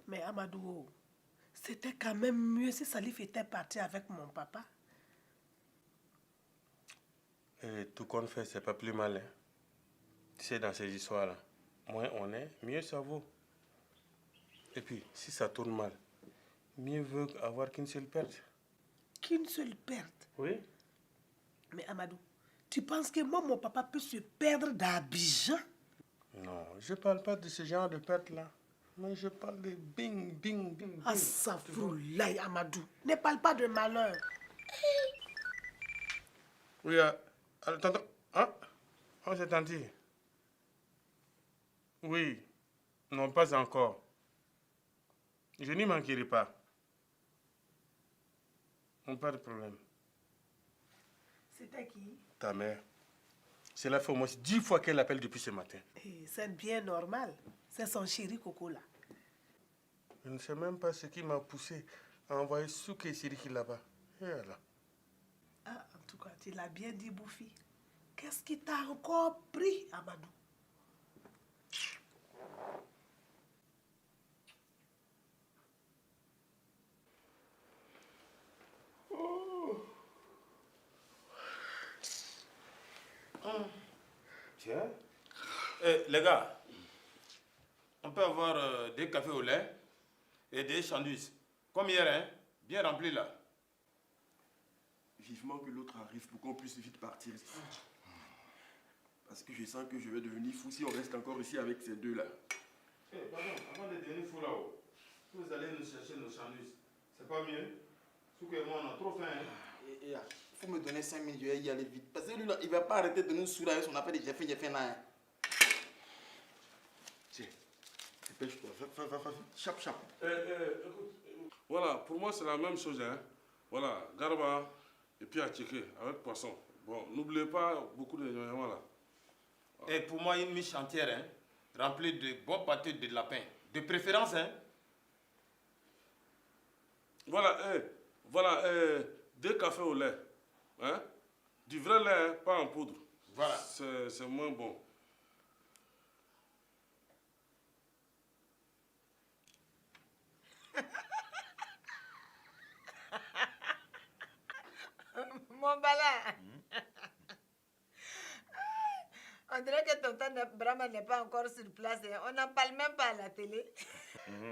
Mais Amadou, c'était quand même mieux si Salif était parti avec mon papa. Et tout qu'on fait, c'est pas plus mal. Hein. Tu sais, dans ces histoires-là, moins on est, mieux ça vaut. Et puis, si ça tourne mal, mieux vaut avoir qu'une seule perte. Qu'une seule perte? Oui. Mais Amadou, tu penses que moi, mon papa peut se perdre d'Abidjan? Non, je parle pas de ce genre de perte-là. Mais je parle de bing, bing, bing, bing. Ah, ça foulaille, Amadou. Ne parle pas de malheur. Oui, attends, hein? Oh, c'est tanti. Oui, non, pas encore. Je n'y manquerai pas. Pas de problème. C'était qui? Ta mère. Cela fait au moins 10 fois qu'elle appelle depuis ce matin. C'est bien normal. C'est son chéri Coco là. Je ne sais même pas ce qui m'a poussé à envoyer Souke et Siriki là-bas. Et là. Ah, en tout cas, tu l'as bien dit, Boufi. Qu'est-ce qui t'a encore pris, Amadou? Tiens. Les gars, on peut avoir des cafés au lait et des sandwichs. Comme hier, hein? Bien remplis là. Vivement que l'autre arrive pour qu'on puisse vite partir. Parce que je sens que je vais devenir fou si on reste encore ici avec ces deux-là. Pardon, avant de devenir fou là-haut, vous allez nous chercher nos sandwichs. C'est pas mieux? Souk et moi, on a trop faim. Hein? Il faut me donner 5 minutes, je vais y aller vite. Parce que lui, là, il va pas arrêter de nous saouler avec son appel de j'ai fait là. Hein. Tiens, dépêche-toi, va, chap. Écoute, voilà, pour moi c'est la même chose. Hein. Voilà, garba et puis à checker avec poisson. Bon, n'oubliez pas beaucoup de gnangnan là. Et pour moi, une miche entière, hein, remplie de bons pâtés de lapin. De préférence, hein. Voilà, 2 cafés au lait. Hein? Du vrai lait, hein, pas en poudre. Voilà. C'est moins bon. Mon bala. On dirait que tonton Brahma n'est pas encore sur place. On n'en parle même pas à la télé.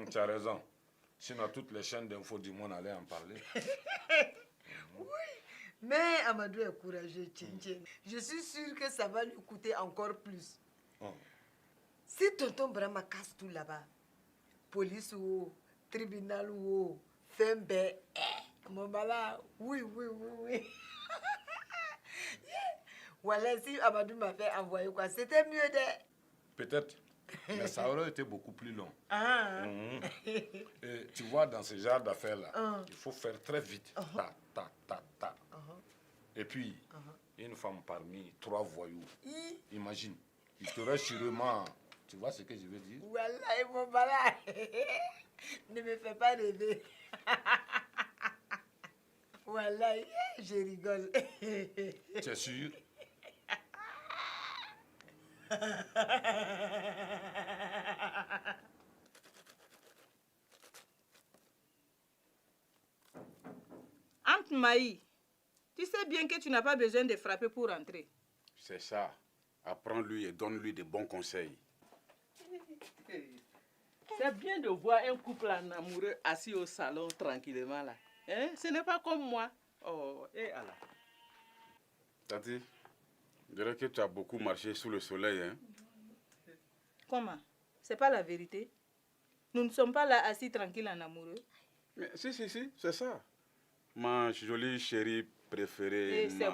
Tu as raison. Sinon, toutes les chaînes d'infos du monde allaient en parler. Oui. Mais Amadou est courageux, Tchin. Je suis sûre que ça va lui coûter encore plus. Si tonton Brahma casse tout là-bas, police ou tribunal ou fembe, mon bala, oui. Voilà, si Amadou m'avait envoyé quoi, c'était mieux de... Peut-être, mais ça aurait été beaucoup plus long. Ah. Et tu vois, dans ce genre d'affaires-là, il faut faire très vite. Ta. Et puis, une femme parmi 3 voyous, imagine, il t'aurait sûrement... Tu vois ce que je veux dire? Voilà, mon bala. Ne me fais pas rêver. Voilà, je rigole. Tu es sûr? Ante Maï, tu sais bien que tu n'as pas besoin de frapper pour entrer. C'est ça. Apprends-lui et donne-lui de bons conseils. C'est bien de voir un couple en amoureux assis au salon tranquillement là. Hein? Ce n'est pas comme moi. Oh, et Allah. Tati, je dirais que tu as beaucoup marché sous le soleil, hein? Comment? C'est pas la vérité. Nous ne sommes pas là assis tranquilles en amoureux. Mais si, c'est ça. Ma jolie chérie préférée. Et c'est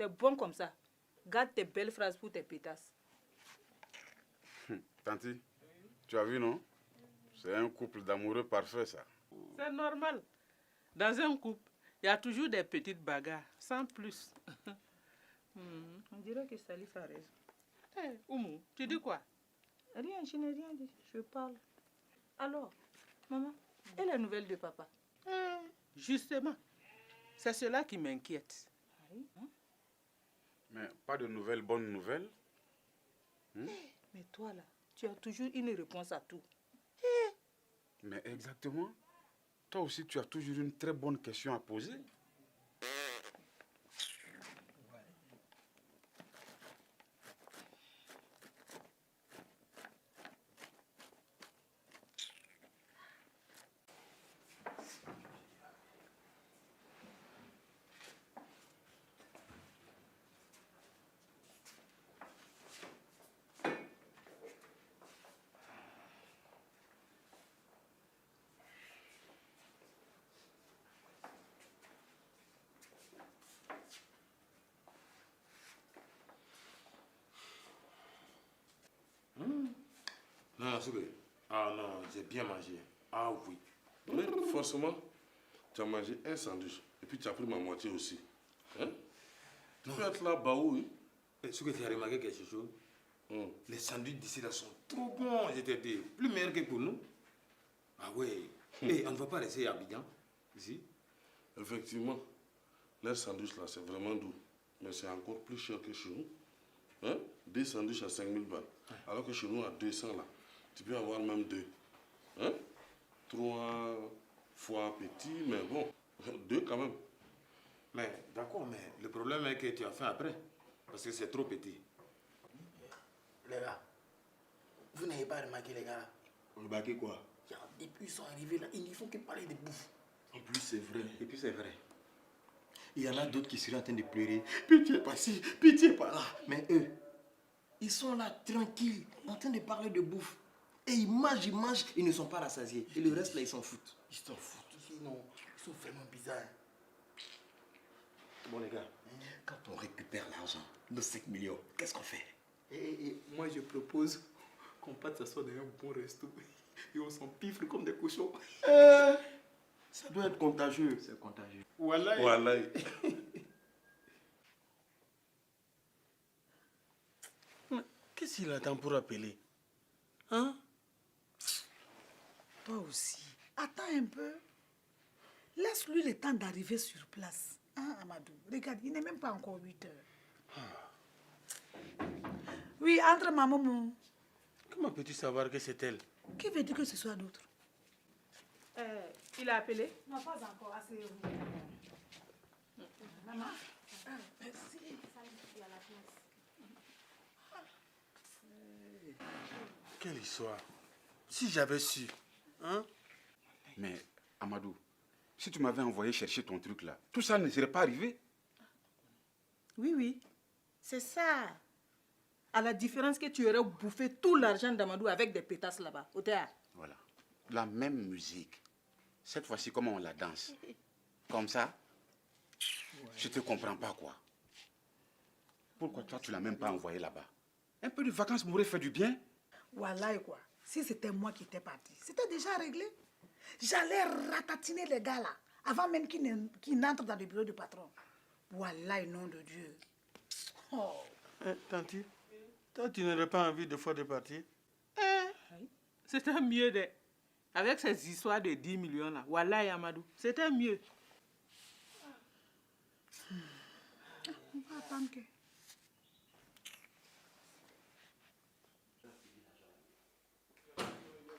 bon comme ça. Garde tes belles phrases pour tes pétasses. Tanti, tu as vu, non? C'est un couple d'amoureux parfait, ça. C'est normal. Dans un couple, il y a toujours des petites bagarres, sans plus. On dirait que Salif a raison. Hey, Oumou, tu dis quoi? Rien, je n'ai rien dit. Je parle. Alors, maman, et la nouvelle de papa? Justement, c'est cela qui m'inquiète. Oui, hein? Mais pas de nouvelles, bonnes nouvelles. Mais toi là, tu as toujours une réponse à tout. Mais exactement. Toi aussi, tu as toujours une très bonne question à poser. Non, Sougé. Ah non, j'ai bien mangé. Ah oui. Mais forcément, tu as mangé un sandwich. Et puis tu as pris ma moitié aussi. Hein? Tu peux être là, bah oui. Sougé, tu as remarqué quelque chose? Les sandwichs d'ici là sont trop bons, je te dis. Plus meilleurs que pour nous. Ah ouais. Et on ne va pas rester à Abidjan, ici. Effectivement, les sandwichs là, c'est vraiment doux. Mais c'est encore plus cher que chez nous. Hein? Des sandwichs à 5000 balles. Alors que chez nous, à 200 là, tu peux avoir même 2. Hein? 3 fois petit, mais bon, 2 quand même. Mais d'accord, mais le problème est que tu as faim après. Parce que c'est trop petit. Les gars, vous n'avez pas remarqué les gars là? Remarquez quoi? Depuis ils sont arrivés là, ils ne font que parler de bouffe. En plus, c'est vrai. Et puis c'est vrai. Il y en a d'autres qui seraient en train de pleurer. Pitié par ci, pitié par là. Mais eux, ils sont là tranquilles, en train de parler de bouffe. Et ils mangent, ils ne sont pas rassasiés. Et le reste là, ils s'en foutent. Ils s'en foutent. Sinon, ils sont vraiment bizarres. Bon, les gars, quand on récupère l'argent, nos 5 millions, qu'est-ce qu'on fait? Et moi, je propose qu'on parte s'asseoir dans un bon resto. Et on s'en piffre comme des cochons. Ça doit être contagieux. C'est contagieux. Voilà. Voilà. Qu'est-ce qu'il attend pour appeler? Hein? Toi aussi, attends un peu. Laisse-lui le temps d'arriver sur place. Hein, Amadou? Regarde, il n'est même pas encore 8 heures. Oui, entre ma maman. Comment peux-tu savoir que c'est elle? Qui veut dire que ce soit d'autre? Il a appelé? Non, pas encore. Assez. Maman. Merci. Quelle histoire? Si j'avais su. Hein? Mais, Amadou, si tu m'avais envoyé chercher ton truc là, tout ça ne serait pas arrivé. Oui. C'est ça. À la différence que tu aurais bouffé tout l'argent d'Amadou avec des pétasses là-bas, au théâtre. Voilà. La même musique. Cette fois-ci, comment on la danse? Comme ça? Je te comprends pas, quoi. Pourquoi toi, tu l'as même pas envoyé là-bas? Un peu de vacances m'aurait fait du bien. Voilà et quoi. Si c'était moi qui étais parti, c'était déjà réglé. J'allais ratatiner les gars là, avant même qu'ils n'entrent dans le bureau du patron. Voilà le nom de Dieu. Oh. Tanti, toi, tu n'aurais pas envie de fois de partir? C'était mieux de... Avec ces histoires de 10 millions là, voilà Yamadou, c'était mieux. On va attendre que...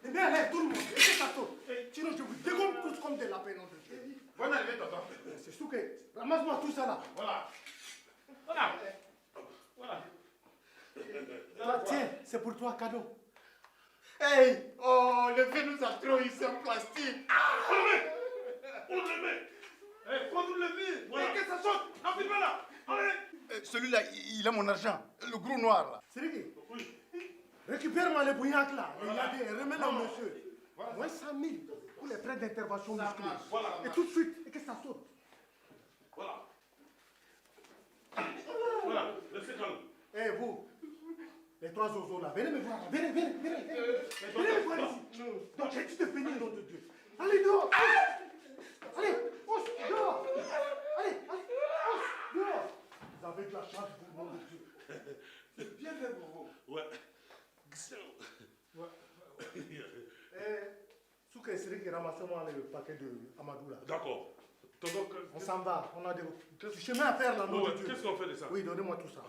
Eh bien, allez, tout le monde, laissez ça saute. Sinon, je vous dégomme tous comme des lapins, non de Dieu. Bonne arrivée, tonton. C'est Souké, ramasse-moi tout ça là. Voilà. Ah, tiens, c'est pour toi, cadeau. Hey! Oh, le fait nous a trop ici en plastique. On le met. Contre le mur. Voilà. Que ça saute. Enfile-moi là. Allez. Celui-là, il a mon argent, le gros noir là. Sérigi, récupère-moi les bouillacs là, les yadés, et remets-les au monsieur. Moins 100 000 pour les frais d'intervention musclée. Voilà. Et tout de suite, et que ça saute. Voilà. Voilà. Restez calme. Eh vous, les trois zozos là, venez me voir là, venez me voir ici. Donc j'ai dit de venir, nom de Dieu. Allez dehors. Allez, ousse, dehors. Allez, ousse, dehors. Vous avez de la chance, vous, nom de Dieu. C'est bien fait pour vous. Ouais. Souké, c'est qui ramasse-moi le paquet de Amadou là. D'accord. On s'en va, on a des chemins à faire là, nom de Dieu. Qu'est-ce qu'on fait de ça? Oui, donnez-moi tout ça.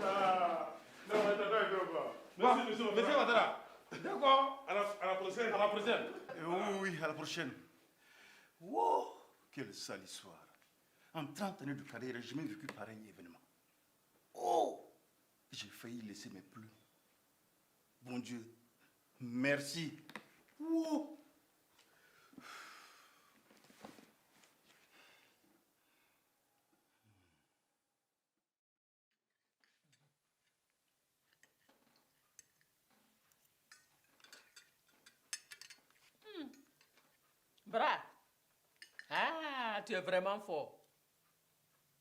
Non, mais t'attends un peu quoi. Merci, monsieur Ouattara. D'accord, à la prochaine. À la prochaine. Oui, à la prochaine. Wow, quelle sale histoire. En 30 années de carrière, j'ai jamais vécu pareil événement. Oh, j'ai failli laisser mes plumes. Bon Dieu, merci. Wow. Bra, ah, tu es vraiment fort.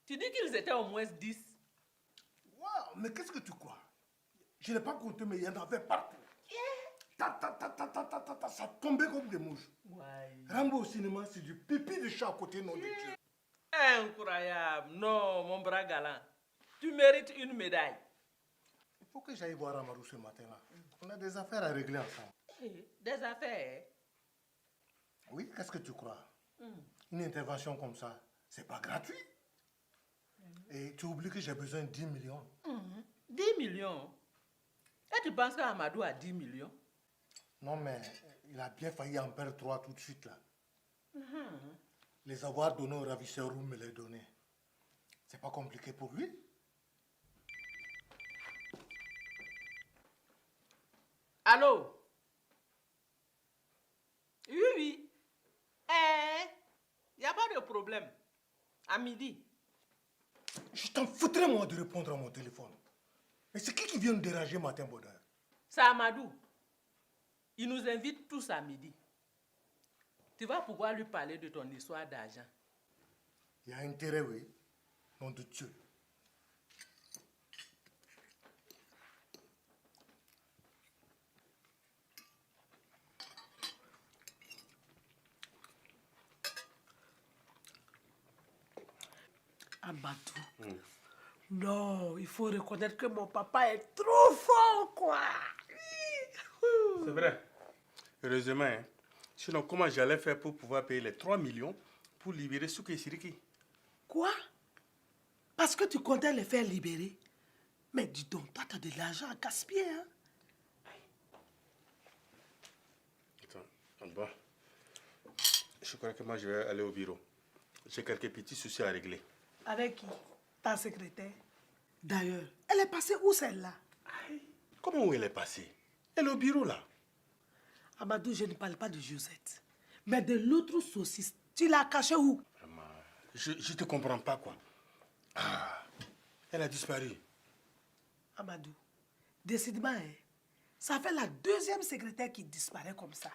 Tu dis qu'ils étaient au moins 10. Waouh, mais qu'est-ce que tu crois? Je n'ai pas compté, mais il y en avait partout. Ça tombait comme des mouches. Ouais. Rambo au cinéma, c'est du pipi de chat à côté, nom de Dieu. Incroyable. Non, mon bras galant. Tu mérites une médaille. Il faut que j'aille voir Amadou ce matin-là. On a des affaires à régler ensemble. Des affaires? Oui, qu'est-ce que tu crois? Une intervention comme ça, c'est pas gratuit. Et tu oublies que j'ai besoin de 10 millions. 10 millions? Et tu penses qu'Amadou a 10 millions? Non, mais il a bien failli en perdre 3 tout de suite, là. Les avoir donnés au ravisseur ou me les donner. C'est pas compliqué pour lui. Allô? Oui, oui. Il n'y a pas de problème. À midi. Je t'en foutrais, moi, de répondre à mon téléphone. Mais c'est qui vient me déranger matin bonheur? C'est Amadou. Il nous invite tous à midi. Tu vas pouvoir lui parler de ton histoire d'argent. Il y a intérêt, oui. Nom de Dieu. Amadou. Non, il faut reconnaître que mon papa est trop fort, quoi. C'est vrai. Heureusement, hein. Sinon, comment j'allais faire pour pouvoir payer les 3 millions pour libérer Souké et Siriki? Quoi? Parce que tu comptais les faire libérer? Mais dis donc, toi, t'as de l'argent à gaspiller, hein? Attends, bon. Je crois que moi, je vais aller au bureau. J'ai quelques petits soucis à régler. Avec qui? Ta secrétaire. D'ailleurs, elle est passée où, celle-là? Comment où elle est passée? Elle est au bureau, là. Amadou, je ne parle pas de Josette, mais de l'autre saucisse. Tu l'as cachée où? Maman, je ne te comprends pas, quoi. Ah, elle a disparu. Amadou, décidément, hein, ça fait la deuxième secrétaire qui disparaît comme ça.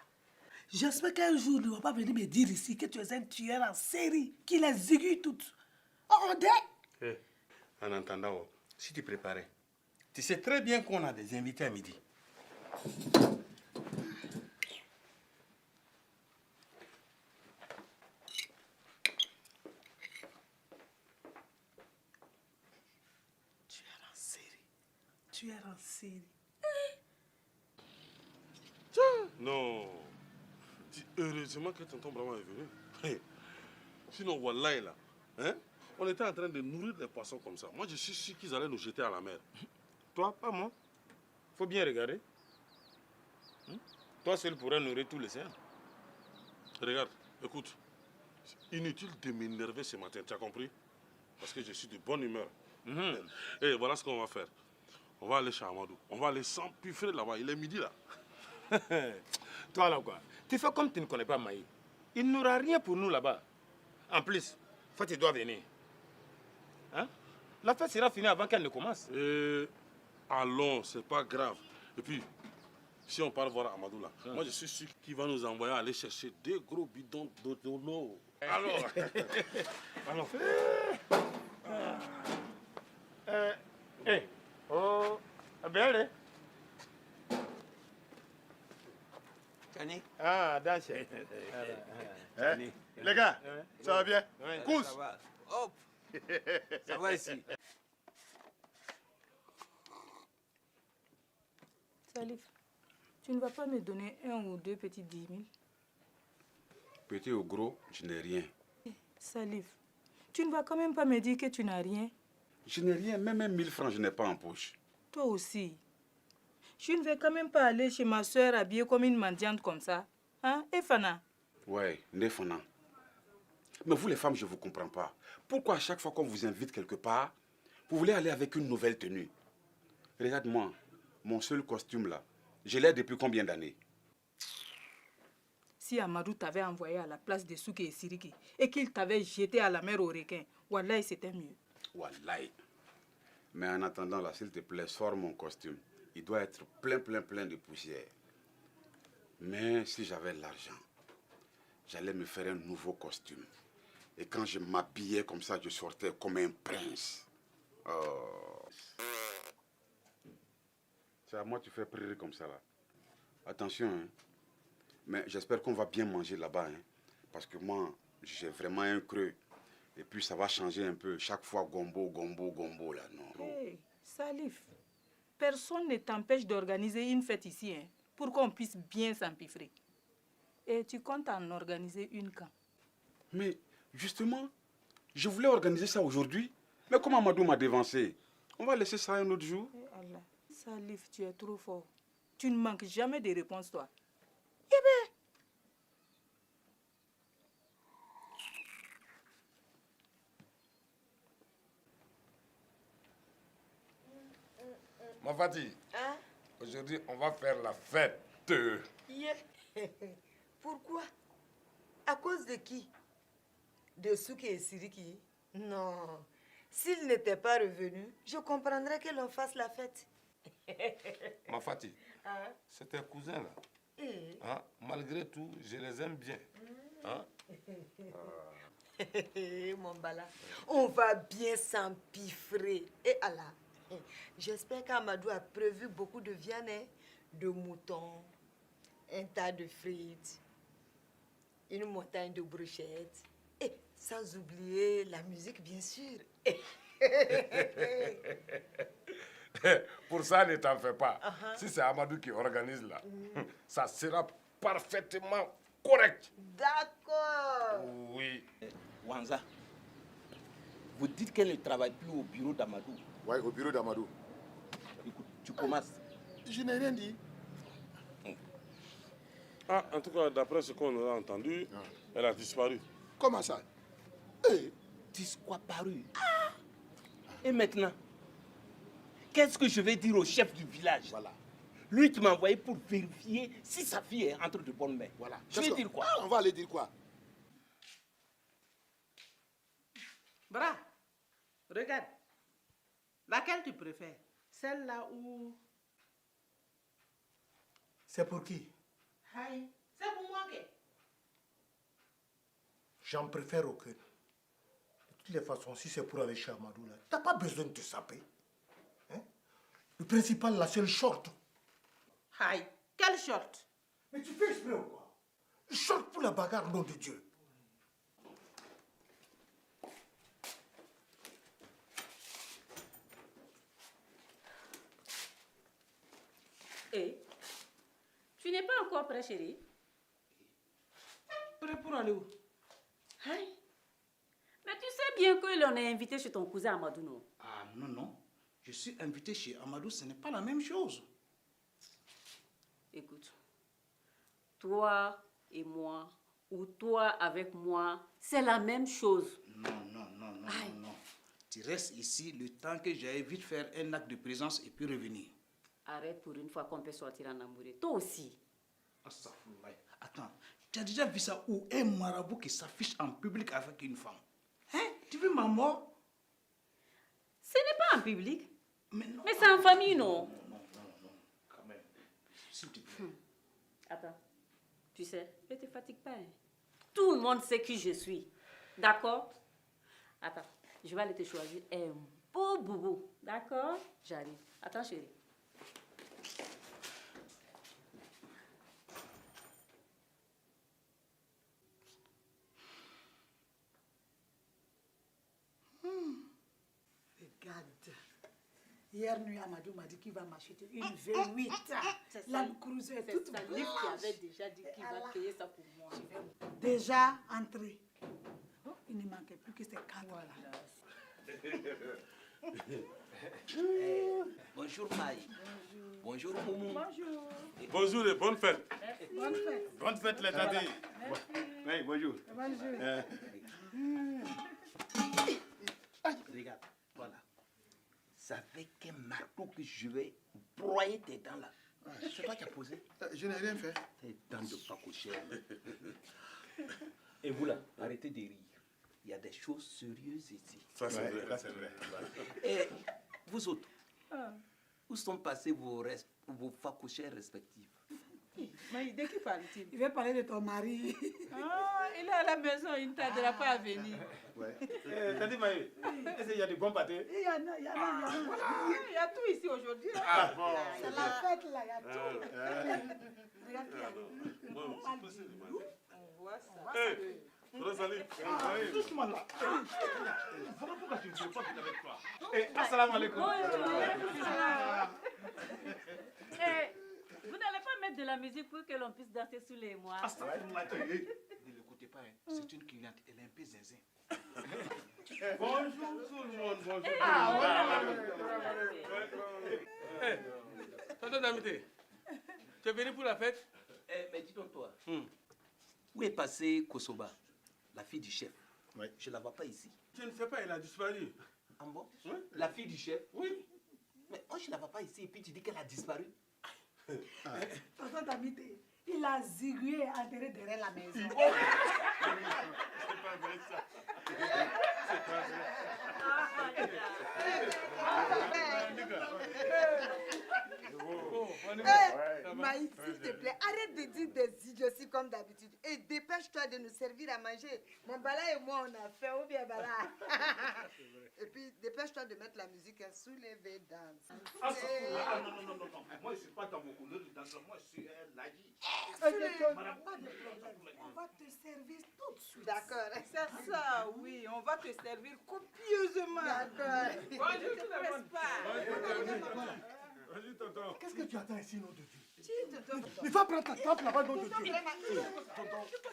J'espère qu'un jour, tu ne vas pas venir me dire ici que tu es un tueur en série, qui les aiguille toutes. Oh, on dit. En attendant, si tu préparais, tu sais très bien qu'on a des invités à midi. Tueur en série. Non. Heureusement que tonton Brahma est venu. Hey. Sinon, Wallahi là, hein, on était en train de nourrir les poissons comme ça. Moi, je suis sûr qu'ils allaient nous jeter à la mer. Toi, pas moi. Faut bien regarder. Toi seul pourrais nourrir tous les siens. Regarde, écoute. C'est inutile de m'énerver ce matin, tu as compris? Parce que je suis de bonne humeur. Et voilà ce qu'on va faire. On va aller chez Amadou. On va aller s'empiffrer là-bas. Il est midi là. Toi là quoi? Tu fais comme tu ne connais pas Maï. Il n'aura rien pour nous là-bas. En plus, Fatih doit venir. Hein? La fête sera finie avant qu'elle ne commence. Allons, c'est pas grave. Et puis, si on part voir Amadou là, moi je suis sûr qu'il va nous envoyer aller chercher des gros bidons d'eau. Alors, alors. Oh, bien allé. Chani. Ah, d'accord. Les gars, ça va bien? Cousse. Ça va. Hop. Ça va ici. Salif, tu ne vas pas me donner 1 ou 2 petits 10 000? Petit ou gros, je n'ai rien. Salif, tu ne vas quand même pas me dire que tu n'as rien? Je n'ai rien, même 1000 francs, je n'ai pas en poche. Toi aussi. Je ne vais quand même pas aller chez ma soeur habillée comme une mendiante comme ça. Hein, Efana? Ouais, Nefana. Mais vous les femmes, je ne vous comprends pas. Pourquoi à chaque fois qu'on vous invite quelque part, vous voulez aller avec une nouvelle tenue? Regarde-moi, mon seul costume là, je l'ai depuis combien d'années? Si Amadou t'avait envoyé à la place de Souké et Siriki et qu'il t'avait jeté à la mer au requin, wallahi, c'était mieux. Wallahi. Mais en attendant là, s'il te plaît, sors mon costume. Il doit être plein de poussière. Mais si j'avais l'argent, j'allais me faire un nouveau costume. Et quand je m'habillais comme ça, je sortais comme un prince. Oh. C'est à moi que tu fais prier comme ça là. Attention, hein. Mais j'espère qu'on va bien manger là-bas, hein. Parce que moi, j'ai vraiment un creux. Et puis ça va changer un peu. Chaque fois, gombo là, non. Hey, Salif, personne ne t'empêche d'organiser une fête ici, hein, pour qu'on puisse bien s'empiffrer. Et tu comptes en organiser une quand? Mais justement, je voulais organiser ça aujourd'hui. Mais comment Amadou m'a dévancé? On va laisser ça un autre jour. Hey Allah, Salif, tu es trop fort. Tu ne manques jamais de réponses, toi. Ma Fati, Hein? aujourd'hui, on va faire la fête. Yeah. Pourquoi? À cause de qui? De Souké et Siriki? Non. S'ils n'étaient pas revenus, je comprendrais que l'on fasse la fête. Ma Fati, Hein? c'est tes cousins là. Eh. Hein? Malgré tout, je les aime bien. Hein? Mon bala, on va bien s'empiffrer. Et Allah, j'espère qu'Amadou a prévu beaucoup de viande, hein, de mouton, un tas de frites, une montagne de brochettes. Et sans oublier la musique, bien sûr. Pour ça, ne t'en fais pas. Si c'est Amadou qui organise là, ça sera parfaitement correct. D'accord. Oui. Wanza, vous dites qu'elle ne travaille plus au bureau d'Amadou. Oui, au bureau d'Amadou. Écoute, tu commences. Je n'ai rien dit. Ah, en tout cas, d'après ce qu'on a entendu, elle a disparu. Comment ça? Disparu. Et maintenant, qu'est-ce que je vais dire au chef du village? Voilà. Lui qui m'a envoyé pour vérifier si sa fille est entre de bonnes mains. Voilà. Je vais dire quoi? On va aller dire quoi? Bra, regarde. Laquelle tu préfères? Celle-là ou... C'est pour qui? Aïe, c'est pour moi que... J'en préfère aucune. De toutes les façons, si c'est pour aller chez Amadou, là, t'as pas besoin de te saper. Hein? Le principal, la seule short. Aïe, quelle short? Mais tu fais exprès ou quoi? Short pour la bagarre, nom de Dieu. Et tu n'es pas encore prêt, chérie? Prêt pour aller où? Aïe. Mais tu sais bien que l'on est invité chez ton cousin Amadou, non? Ah non, non. Je suis invité chez Amadou, ce n'est pas la même chose. Écoute, toi et moi, ou toi avec moi, c'est la même chose. Non, non, non, non, non, non. Tu restes ici le temps que j'aille vite faire un acte de présence et puis revenir. Arrête pour une fois qu'on peut sortir en amoureux. Toi aussi. Astaghfirullah. Attends, tu as déjà vu ça où un marabout qui s'affiche en public avec une femme? Hein? Tu veux ma mort? Ce n'est pas en public. Mais non. Mais c'est en famille, non? Non, quand même. S'il te plaît. Attends, tu sais, ne te fatigue pas. Hein. Tout le monde sait qui je suis. D'accord? Attends, je vais aller te choisir un beau boubou. D'accord? J'arrive. Attends, chérie. Regarde. Hier nuit, Amadou m'a dit qu'il va m'acheter une V8. La Cruiser est toute C'est Salif qui avait déjà dit qu'il va payer ça pour moi. déjà entré. Oh, il ne manquait plus que ces 4 là. Bonjour Maï. Bonjour Moumou. Bonjour. Bonjour et bonne fête. Bonne fête. Bonne fête, les tatis. Oui, bonjour. Bonjour. Regarde, voilà. C'est avec un marteau que je vais broyer tes dents là. C'est toi qui as posé? Je n'ai rien fait. Tes dents de facochère. Et vous là, arrêtez de rire. Il y a des choses sérieuses ici. Ça, c'est vrai. Ça, c'est vrai. Et vous autres, où sont passés vos facochères respectives? Mais de qui parle-t-il? Il veut parler de ton mari. Ah, il est à la maison, il ne t'aidera pas à venir. Ouais. T'as dit, Maï, est-ce qu'il y a du bon pâté? Il y a Il y a tout ici aujourd'hui. Ah bon. C'est la fête là, il y a tout. Regarde, il y a On voit ça. Rosalie. Doucement là. Voilà pourquoi je ne veux pas être avec toi. Assalamu alaikum. Vous n'allez pas mettre de la musique pour que l'on puisse danser sous les mois. Ne l'écoutez pas, hein. C'est une cliente, elle est un peu zinzin. Bonjour tout le monde, bonjour. Tonton Damité, tu es venu pour la fête? Mais dis donc toi, où est passée Kosoba, la fille du chef? Oui. Je ne la vois pas ici. Tu ne sais pas, elle a disparu. En bon? Oui. La fille du chef? Oui. Mais moi je ne la vois pas ici et puis tu dis qu'elle a disparu. Tonton Damité, il a zigué enterré derrière la maison. C'est pas vrai ça. C'est pas vrai. Maïs, s'il te plaît, arrête de dire des idioties comme d'habitude et dépêche-toi de nous servir à manger. Mon Bala et moi, on a faim, ou bien Bala. Et puis, dépêche-toi de mettre la musique sous les danse. Non. Moi, je ne suis pas dans vos couleurs de danse. Moi, je suis un lagi. Pas de problème. On va te servir tout de suite. D'accord. C'est ça, oui. On va te servir copieusement. D'accord. Bonjour, tu ne restes pas. Vas-y, tonton. Qu'est-ce que tu attends ici, nom de Dieu? Il va prendre ta table là-bas, nom de Dieu.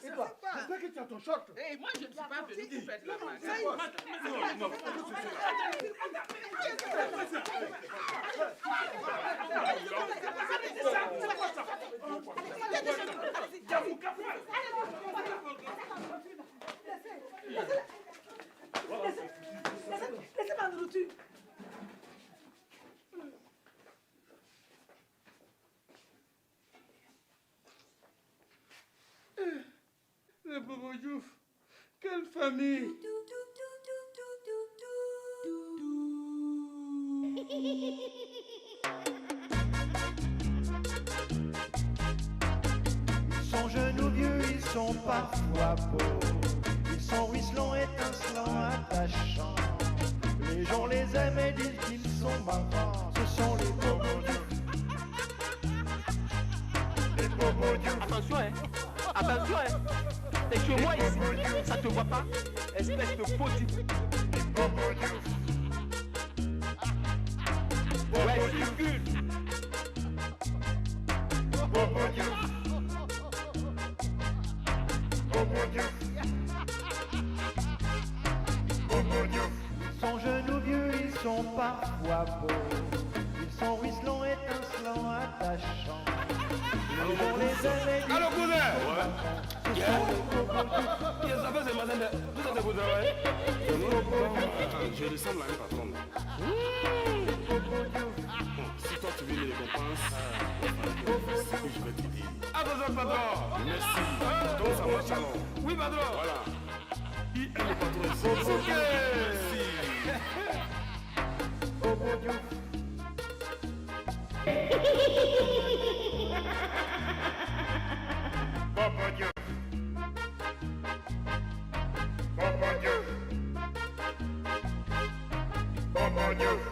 Et toi, j'espère que tu as ton short. Hey, moi, je ne suis pas venu pour faire de la Laissez ma nourriture. Le Bobo Diouf, quelle famille! Ils sont jeunes ou vieux, ils sont parfois beaux. Ils sont ruisselants, étincelants, attachants. Les gens les aiment et disent qu'ils sont marrants. Ce sont les Bobo Diouf. Les Bobo Diouf. Attention, hein. Attention, hein. T'es chez moi ici, ça te voit pas? Espèce de petit. Les Bobo Diouf. Ouais, circule. Bobo Diouf. Bobo Diouf. Bobo Diouf. Ils sont jeunes ou vieux, ils sont parfois beaux. Ils sont ruisselants, étincelants, attachants. On les aime et disent Allô, cousin. ce sont les Bobo Diouf. Qu'est-ce que ça fait, c'est matin? Tout ça, c'est pour travailler. Je ressemble à un patron. Si toi tu veux les récompenses, c'est ce que je vais te dire. Attention, patron. Merci. Donc ça marche alors. Oui, patron. Voilà. Qui est le patron ici? Ok. Merci. Bobo Diouf. Bobo Diouf. Bobo Diouf. Bobo Diouf.